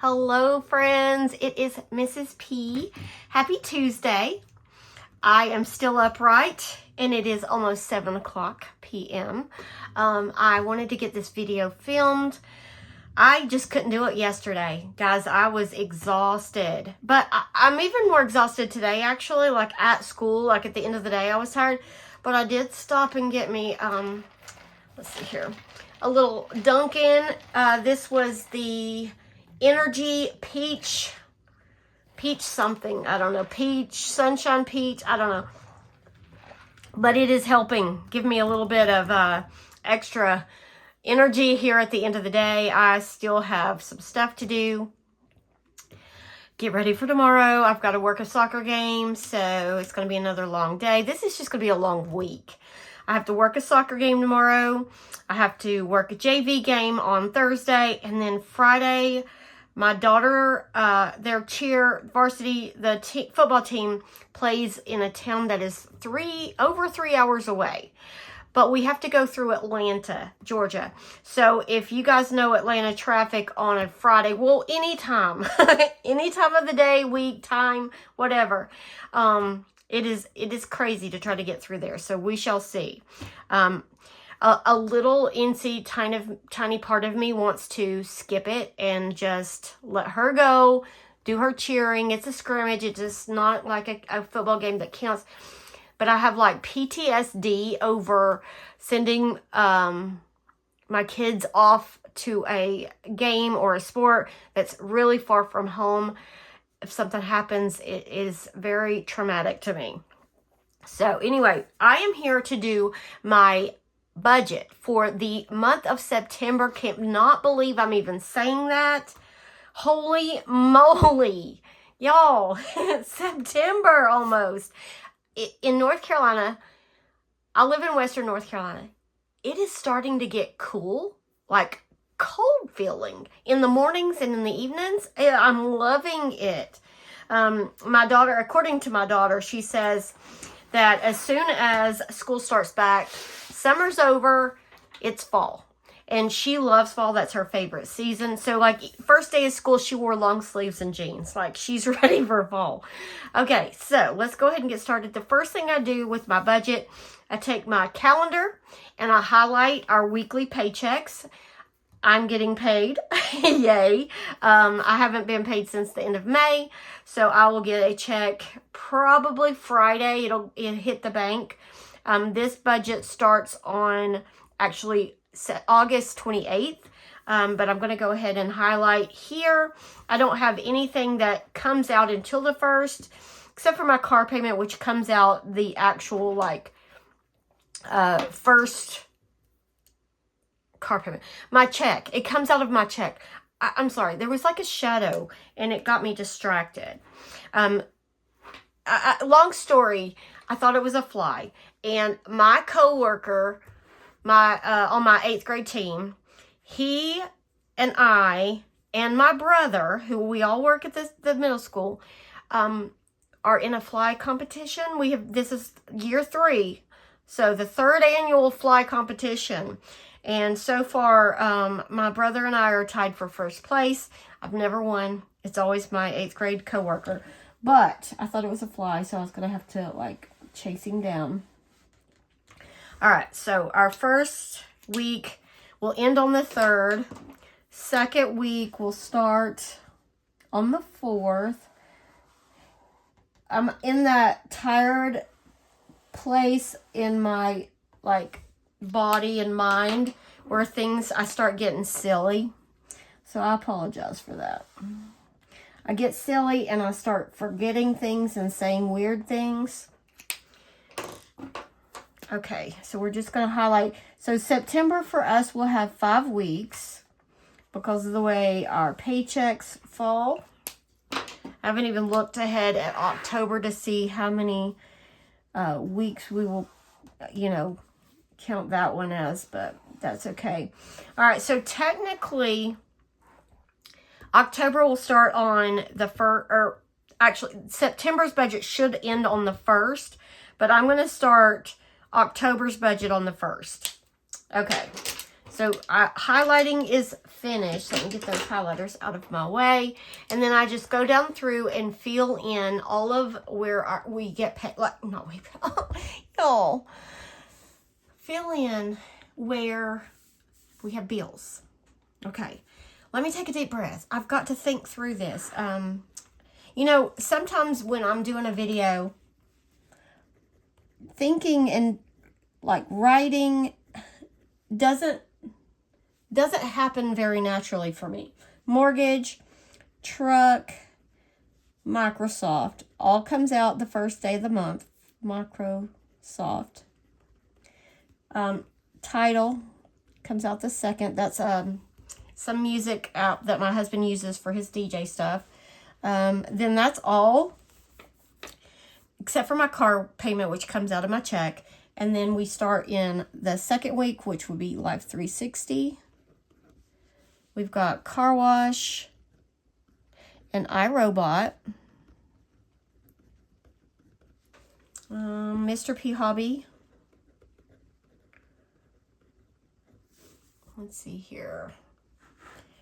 Hello, friends. It is Mrs. P. Happy Tuesday. I am still upright, and it is almost 7 o'clock p.m. I wanted to get this video filmed. I just couldn't do it yesterday. Guys, I was exhausted. But I'm even more exhausted today, actually, like at school, like at the end of the day, I was tired. But I did stop and get me, let's see here, a little Dunkin'. This was the Energy Peach something. I don't know. Peach, Sunshine Peach. I don't know. But it is helping give me a little bit of extra energy here at the end of the day. I still have some stuff to do. Get ready for tomorrow. I've got to work a soccer game, so it's going to be another long day. This is just going to be a long week. I have to work a soccer game tomorrow. I have to work a JV game on Thursday, and then Friday, my daughter, their cheer varsity, the football team plays in a town that is over 3 hours away. But we have to go through Atlanta, Georgia. So if you guys know Atlanta traffic on a Friday, well, anytime, any time of the day, week, time, whatever, it is crazy to try to get through there. So we shall see. A little insy tiny part of me wants to skip it and just let her go, do her cheering. It's a scrimmage. It's just not like a football game that counts. But I have like PTSD over sending my kids off to a game or a sport that's really far from home. If something happens, it is very traumatic to me. So anyway, I am here to do my budget for the month of September. Cannot believe I'm even saying that. Holy moly, y'all. September almost. In North Carolina, I live in Western North Carolina. It is starting to get cool, like cold feeling in the mornings and in the evenings. I'm loving it. My daughter, according to my daughter, she says that as soon as school starts back, summer's over, it's fall. And she loves fall. That's her favorite season. So, like, first day of school, she wore long sleeves and jeans. Like, she's ready for fall. Okay, so let's go ahead and get started. The first thing I do with my budget, I take my calendar and I highlight our weekly paychecks. I'm getting paid. Yay. I haven't been paid since the end of May. So, I will get a check probably Friday. It'll hit the bank. This budget starts on actually August 28th, but I'm going to go ahead and highlight here. I don't have anything that comes out until the 1st, except for my car payment, which comes out the actual, like, first car payment. My check, it comes out of my check. I'm sorry, there was like a shadow, and it got me distracted. Long story, I thought it was a fly, and my coworker, on my 8th grade team, he and I and my brother, who we all work at the middle school, are in a fly competition. This is year 3, so the 3rd annual fly competition. And so far, my brother and I are tied for 1st place. I've never won. It's always my 8th grade coworker. But I thought it was a fly, so I was going to have to, like, chase him down. All right, so our first week will end on the 3rd. Second week will start on the 4th. I'm in that tired place in my, like, body and mind where I start getting silly. So I apologize for that. I get silly and I start forgetting things and saying weird things. Okay, so we're just going to highlight. So September for us will have 5 weeks because of the way our paychecks fall. I haven't even looked ahead at October to see how many weeks we will, count that one as, but that's okay. All right, so technically, October will start on the 1st, or actually, September's budget should end on the 1st, but I'm going to start October's budget on the 1st. Okay, So highlighting is finished. Let me get those highlighters out of my way. And then I just go down through and fill in all of where we get paid. Like, not we, y'all. Fill in where we have bills. Okay. Let me take a deep breath. I've got to think through this. You know, sometimes when I'm doing a video, thinking and like writing doesn't happen very naturally for me. Mortgage, truck, Microsoft, all comes out the first day of the month. Microsoft. Title comes out the second. That's some music app that my husband uses for his DJ stuff. Then that's all, except for my car payment, which comes out of my check. And then we start in the second week, which would be Life 360. We've got car wash and iRobot. Mr. P Hobby. Let's see here.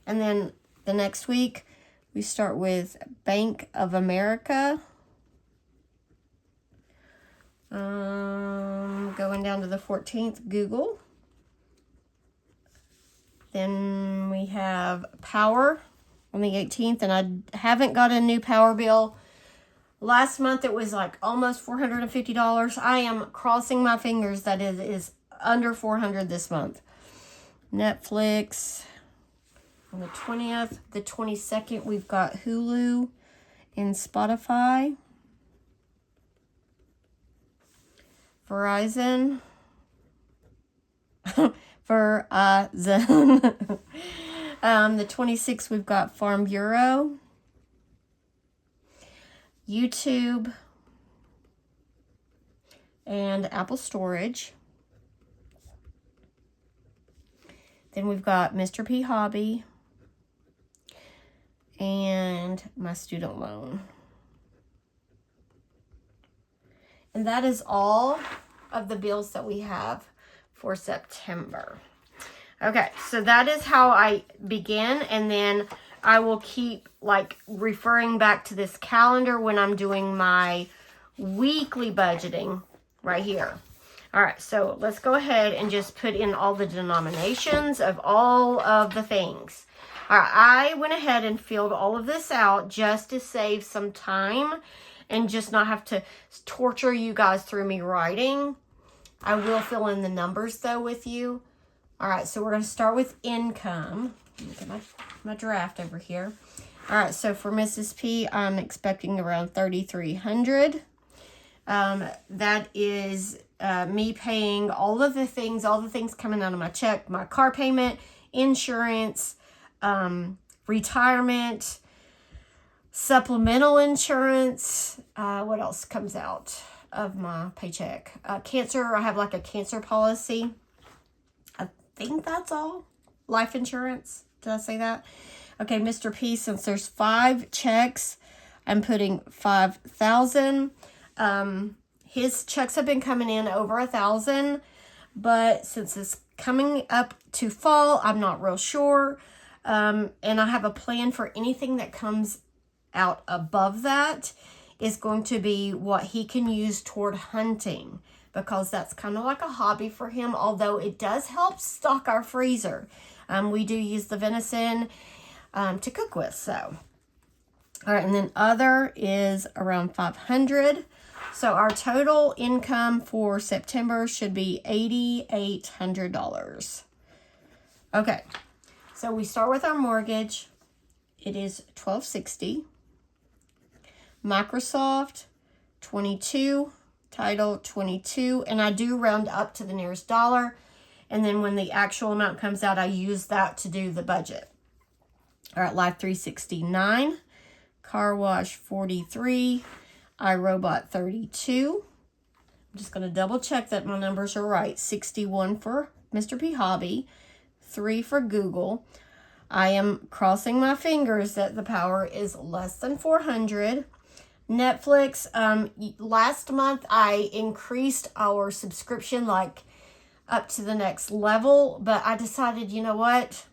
And then the next week, we start with Bank of America. Going down to the 14th, Google. Then we have Power on the 18th, and I haven't got a new power bill. Last month it was like almost $450. I am crossing my fingers that it is under $400 this month. Netflix on the 20th. The 22nd, we've got Hulu and Spotify. Verizon. Verizon. The 26th, we've got Farm Bureau. YouTube. And Apple Storage. Then we've got Mr. P Hobby. And my student loan. And that is all of the bills that we have for September. Okay, so that is how I begin, and then I will keep like referring back to this calendar when I'm doing my weekly budgeting right here. All right, so let's go ahead and just put in all the denominations of all of the things. All right, I went ahead and filled all of this out just to save some time and just not have to torture you guys through me writing. I will fill in the numbers, though, with you. All right, so we're going to start with income. Let me get my draft over here. All right, so for Mrs. P, I'm expecting around $3,300. That is me paying all the things coming out of my check, my car payment, insurance, retirement, supplemental insurance. What else comes out of my paycheck? Cancer. I have like a cancer policy. I think that's all. Life insurance. Did I say that? Okay, Mr. P, since there's 5 checks, I'm putting $5,000. His checks have been coming in over $1,000, but since it's coming up to fall, I'm not real sure. And I have a plan for anything that comes out above that is going to be what he can use toward hunting, because that's kind of like a hobby for him, although it does help stock our freezer. We do use the venison to cook with. So, all right, and then other is around $500. So our total income for September should be $8,800. Okay, so we start with our mortgage. It is $1,260. Microsoft, $22. Title, $22. And I do round up to the nearest dollar. And then when the actual amount comes out, I use that to do the budget. All right, Life 369. Car wash, $43. iRobot, $32. I'm just going to double check that my numbers are right. 61 for Mr. P Hobby. 3 for Google. I am crossing my fingers that the power is less than 400. Netflix, last month I increased our subscription like up to the next level, but I decided, you know what?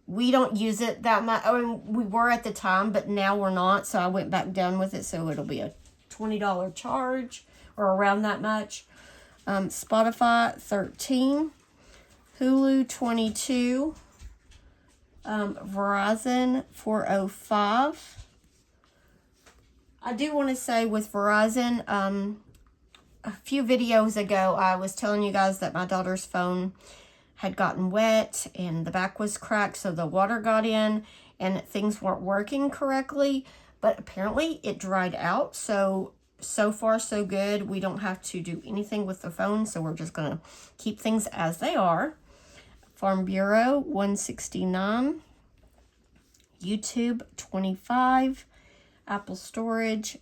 We don't use it that much. I mean, we were at the time, but now we're not. So I went back down with it. So it'll be a $20 charge or around that much. Spotify, $13. Hulu, $22. Verizon, $4.05. I do want to say with Verizon, a few videos ago, I was telling you guys that my daughter's phone had gotten wet and the back was cracked, so the water got in and things weren't working correctly, but apparently it dried out. So far so good. We don't have to do anything with the phone, so we're just going to keep things as they are. Farm Bureau, $169. YouTube, $25. Apple Storage,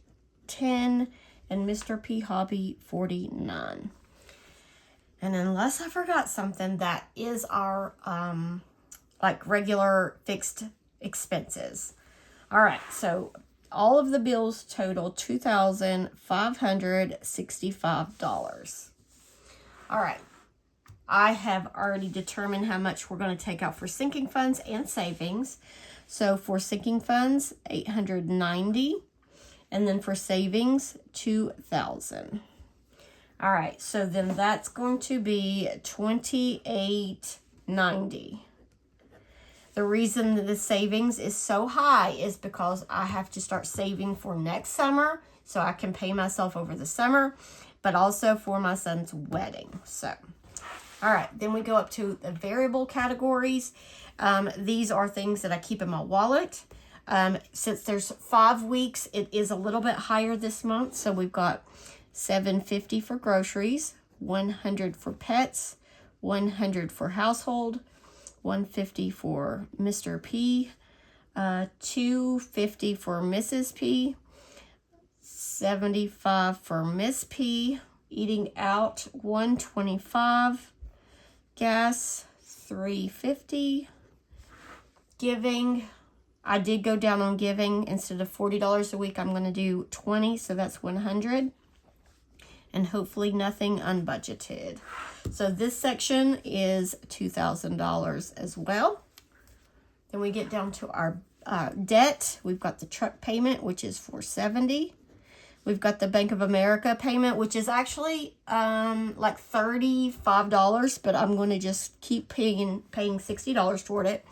$10. And Mr. P Hobby, $49. And unless I forgot something, that is our like regular fixed expenses. All right, so all of the bills total $2,565. All right, I have already determined how much we're going to take out for sinking funds and savings. So for sinking funds, $890, and then for savings, $2,000. All right, so then that's going to be $2,890. The reason that the savings is so high is because I have to start saving for next summer so I can pay myself over the summer, but also for my son's wedding. So, all right, then we go up to the variable categories. These are things that I keep in my wallet. Since there's 5 weeks, it is a little bit higher this month. So we've got $750 for groceries, $100 for pets, $100 for household, $150 for Mr. P, $250 for Mrs. P, $75 for Miss P, eating out $125, gas $350, giving. I did go down on giving. Instead of $40 a week, I'm going to do $20, so that's $100. And hopefully nothing unbudgeted. So this section is $2,000 as well. Then we get down to our debt. We've got the truck payment, which is $470. We've got the Bank of America payment, which is actually like $35, but I'm going to just keep paying $60 toward it.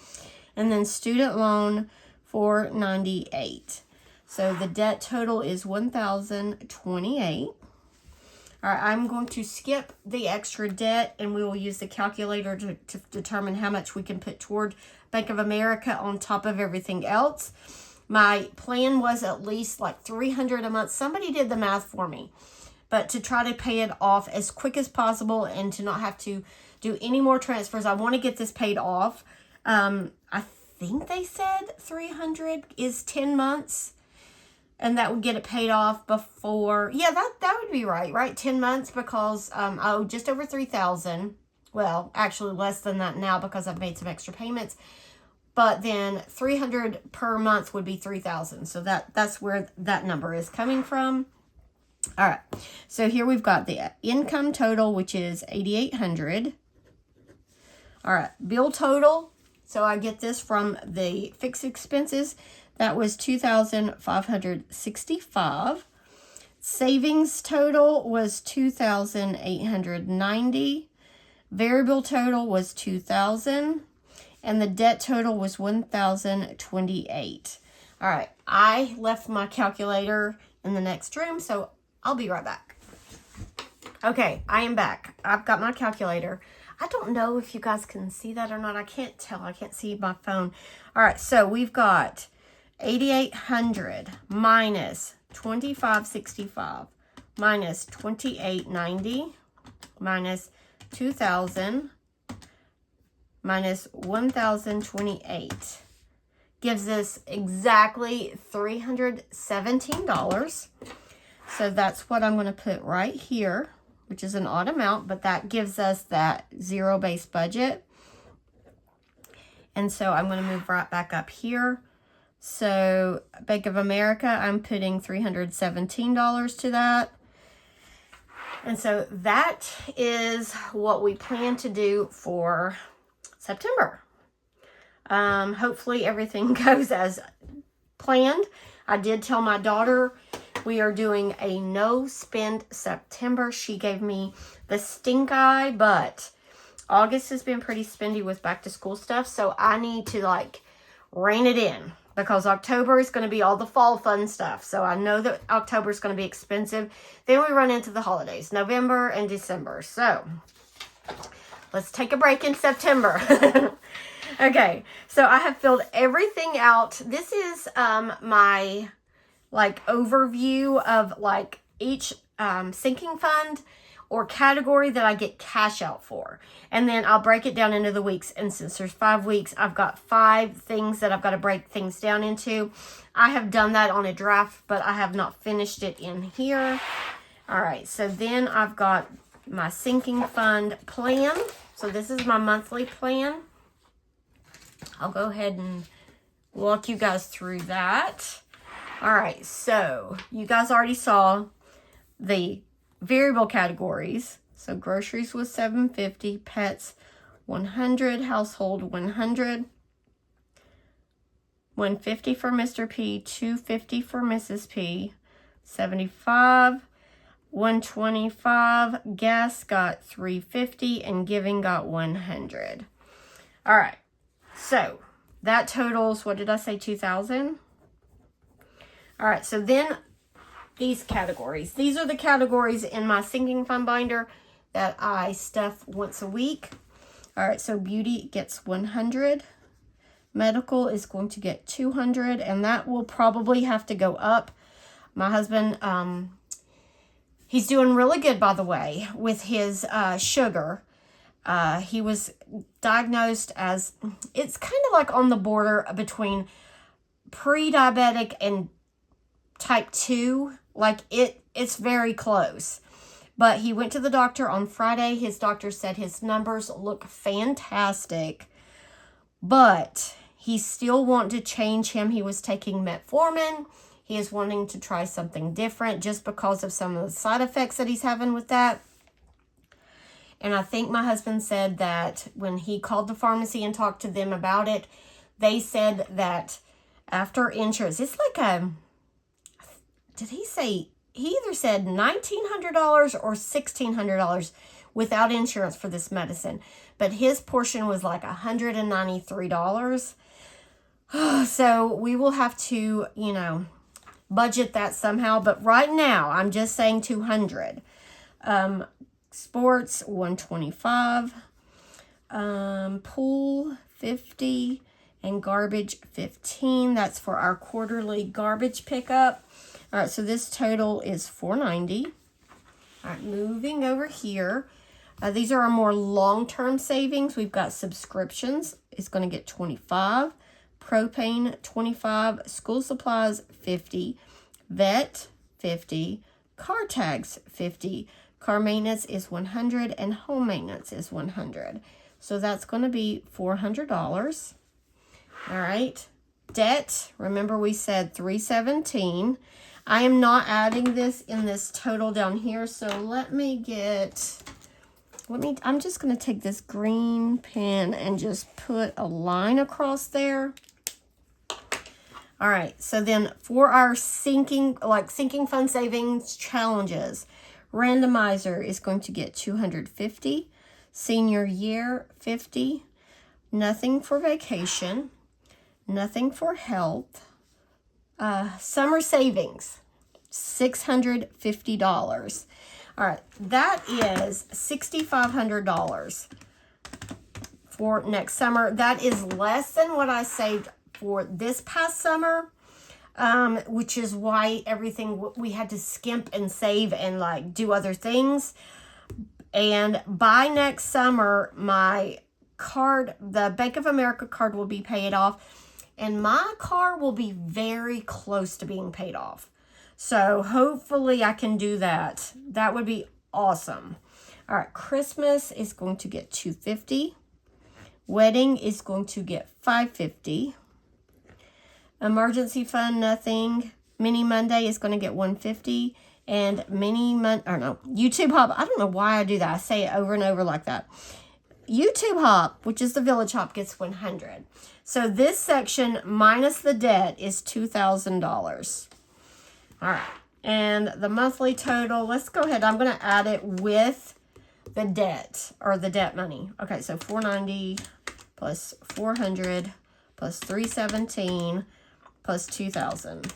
And then student loan, $498. So the debt total is $1,028. All right, I'm going to skip the extra debt, and we will use the calculator to determine how much we can put toward Bank of America on top of everything else. My plan was at least like $300 a month. Somebody did the math for me, but to try to pay it off as quick as possible and to not have to do any more transfers. I want to get this paid off. I think they said 300 is 10 months. And that would get it paid off before, yeah, that would be right? 10 months, because I owe just over $3,000. Well, actually less than that now because I've made some extra payments. But then $300 per month would be $3,000. So that's where that number is coming from. All right. So here we've got the income total, which is $8,800. All right. Bill total. So I get this from the fixed expenses. That was $2,565. Savings total was $2,890. Variable total was $2,000. And the debt total was $1,028. All right. I left my calculator in the next room, so I'll be right back. Okay, I am back. I've got my calculator. I don't know if you guys can see that or not. I can't tell. I can't see my phone. All right, so we've got 8,800 minus 2,565 minus 2,890 minus 2,000 minus 1,028 gives us exactly $317. So that's what I'm going to put right here, which is an odd amount, but that gives us that zero-based budget. And so I'm going to move right back up here. So Bank of America, I'm putting $317 to that. And so that is what we plan to do for September. Hopefully everything goes as planned. I did tell my daughter we are doing a no spend September. She gave me the stink eye, but August has been pretty spendy with back to school stuff. So I need to like rein it in because October is going to be all the fall fun stuff. So I know that October is going to be expensive. Then we run into the holidays, November and December. So let's take a break in September. Okay, so I have filled everything out. This is my like overview of like each sinking fund or category that I get cash out for. And then I'll break it down into the weeks. And since there's 5 weeks, I've got 5 things that I've got to break things down into. I have done that on a draft, but I have not finished it in here. All right, so then I've got my sinking fund plan. So this is my monthly plan. I'll go ahead and walk you guys through that. All right, so you guys already saw the variable categories. So groceries was $7.50, pets $100, household $100, $150 for Mr. P, $250 for Mrs. P, $75, $125, gas got $350, and giving got $100. All right, so that totals, what did I say, $2,000? All right, so then these categories. These are the categories in my sinking fund binder that I stuff once a week. All right, so beauty gets $100. Medical is going to get $200, and that will probably have to go up. My husband, he's doing really good, by the way, with his sugar. He was diagnosed as, it's kind of like on the border between pre-diabetic and type 2. Like it's very close. But he went to the doctor on Friday. His doctor said his numbers look fantastic, but he still wanted to change him. He was taking metformin. He is wanting to try something different just because of some of the side effects that he's having with that. And I think my husband said that when he called the pharmacy and talked to them about it, they said that after insurance, it's like did he say, he either said $1,900 or $1,600 without insurance for this medicine. But his portion was like $193. So we will have to, you know, budget that somehow. But right now, I'm just saying $200. Sports, $125. Pool, $50. And garbage, $15. That's for our quarterly garbage pickup. All right, so this total is $490. All right, moving over here. These are our more long-term savings. We've got subscriptions. It's going to get $25. Propane, $25. School supplies, $50. Vet, $50. Car tags, $50. Car maintenance is $100. And home maintenance is $100. So that's going to be $400. All right. Debt, remember we said $317. I am not adding this in this total down here, so I'm just going to take this green pen and just put a line across there. All right, so then for our sinking fund savings challenges, randomizer is going to get $250, senior year $50, nothing for vacation, nothing for health. Summer savings, $650. All right, that is $6,500 for next summer. That is less than what I saved for this past summer, which is why we had to skimp and save and like do other things. And by next summer, my card, the Bank of America card, will be paid off. And my car will be very close to being paid off. So hopefully I can do that. That would be awesome. All right, Christmas is going to get $250. Wedding is going to get $550. Emergency fund, nothing. Mini Monday is going to get $150. And YouTube Hop. I don't know why I do that. I say it over and over like that. YouTube Hop, which is the Village Hop, gets 100. So this section minus the debt is $2,000. All right. And the monthly total, let's go ahead. I'm going to add it with the debt, or the debt money. Okay, so 490 plus 400 plus 317 plus 2,000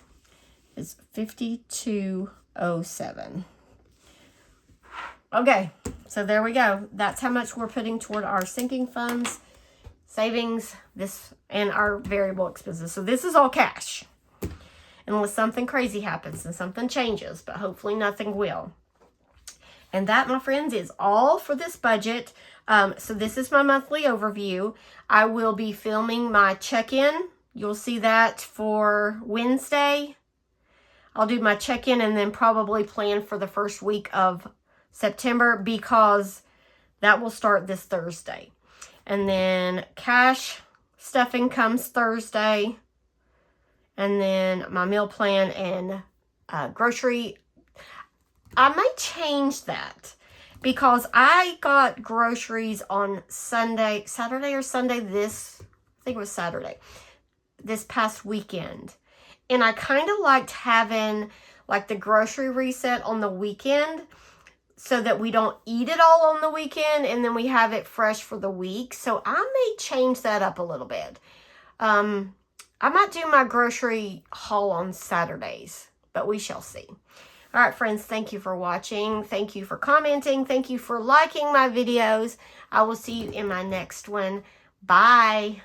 is 5207. Okay, so there we go. That's how much we're putting toward our sinking funds, savings, and our variable expenses. So this is all cash, unless something crazy happens and something changes, but hopefully nothing will. And that, my friends, is all for this budget. So this is my monthly overview. I will be filming my check-in. You'll see that for Wednesday. I'll do my check-in and then probably plan for the first week of September, because that will start this Thursday. And then cash stuffing comes Thursday. And then my meal plan and grocery, I may change that, because I got groceries on Saturday or Sunday I think it was Saturday, this past weekend. And I kind of liked having like the grocery reset on the weekend, so that we don't eat it all on the weekend and then we have it fresh for the week. So I may change that up a little bit. I might do my grocery haul on Saturdays, but we shall see. All right, friends, thank you for watching. Thank you for commenting. Thank you for liking my videos. I will see you in my next one. Bye.